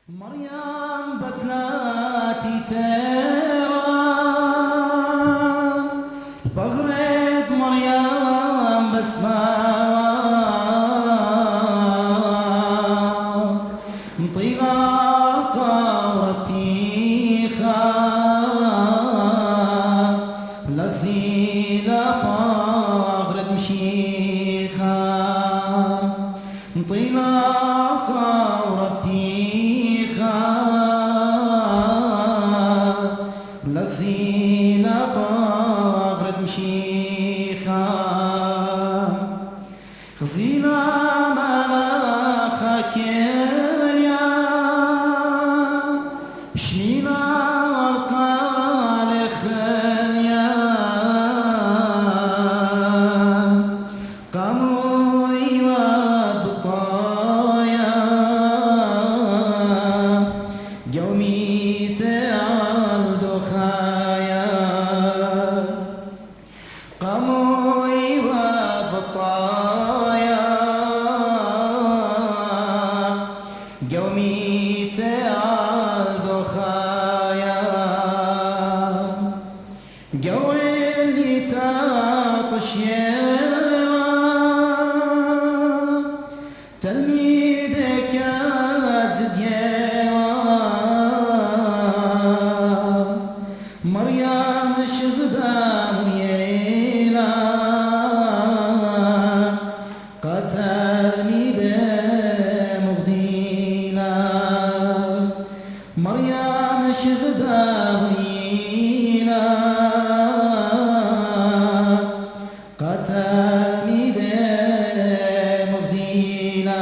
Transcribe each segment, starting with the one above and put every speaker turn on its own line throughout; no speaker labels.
مريم بتلاتي تيرا بغرد مريم بسمة انطلاقة ورتيخة لغزيلة بغرد مشيخة انطلاقة ورتيخة لغزيلة بغرد مشيخة غزيلة ملاخة كليا بشميلة والقال خليا قاموا يواد بالطايا يومي تعالدو خايا قاموا يواد بالطايا يومي تعالدو خايا جو اللي تعطش تلميذك زد مريم شغدام ويلا قتل ميدة مغدينا مريم شغدام ويلا قتل ميدة مغدينا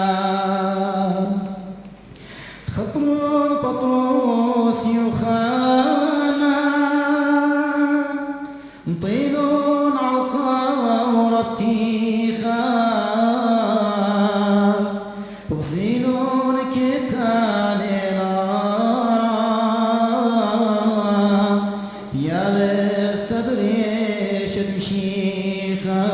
خطر بطروس يخانا نطيلون عالقورة بتيخا وغزيلون كتال يا ليخ تدريش تمشيخا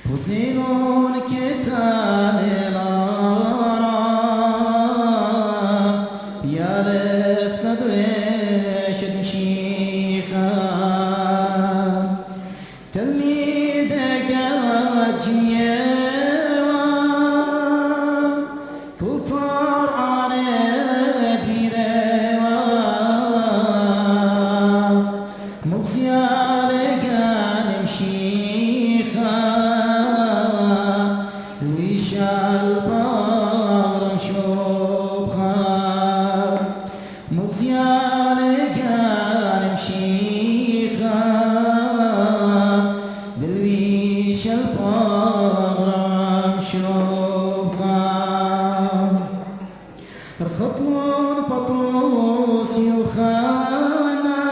وغزيلون كتال يا ليخ تدريش تمشيخا تلميذك وجيا كل طار على ديروا مغزيا لقان مشيخا ليش البار مشوبخا مغزيا لقان مشيخا دلويش البار مشوبخا رخطون بطروس يخانا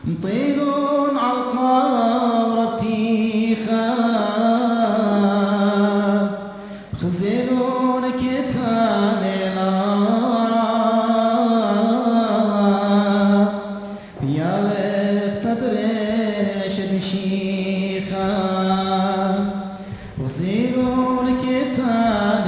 مطيلون عالقارة بتيخا خزيلون كتال يا ليخ تدريش مشيخا وغزيلون كتال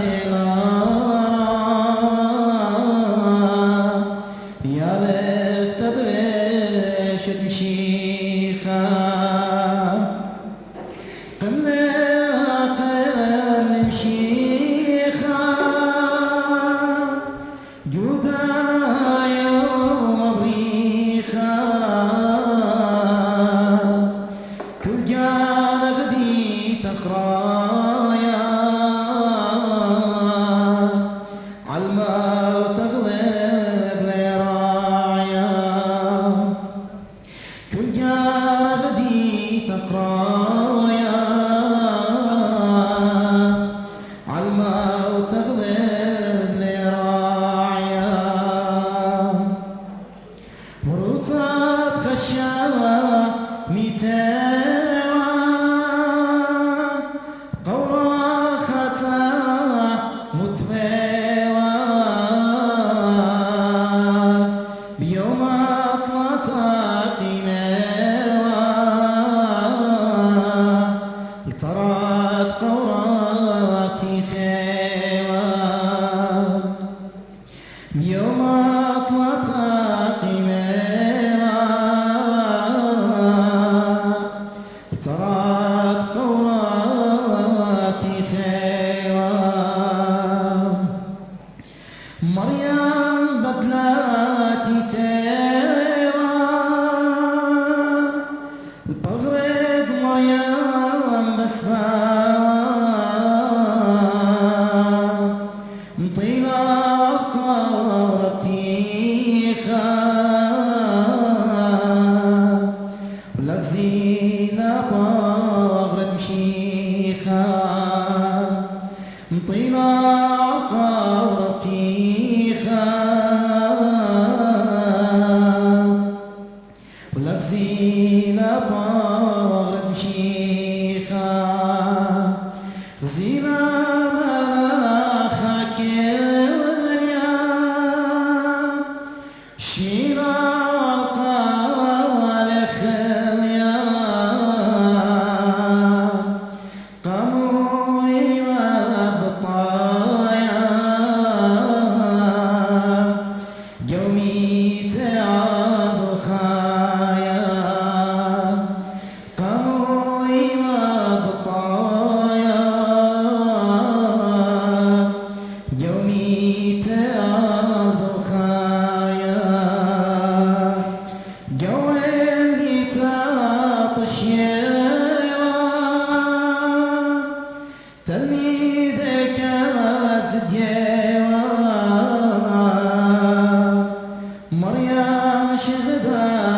زينا مناخك يا شميرا القال خليا قموي وبطايا قومي تعاد خايا قموي وبطايا قومي تعاد خايا قولي تعطش تلميذك زديوا مريم شغدا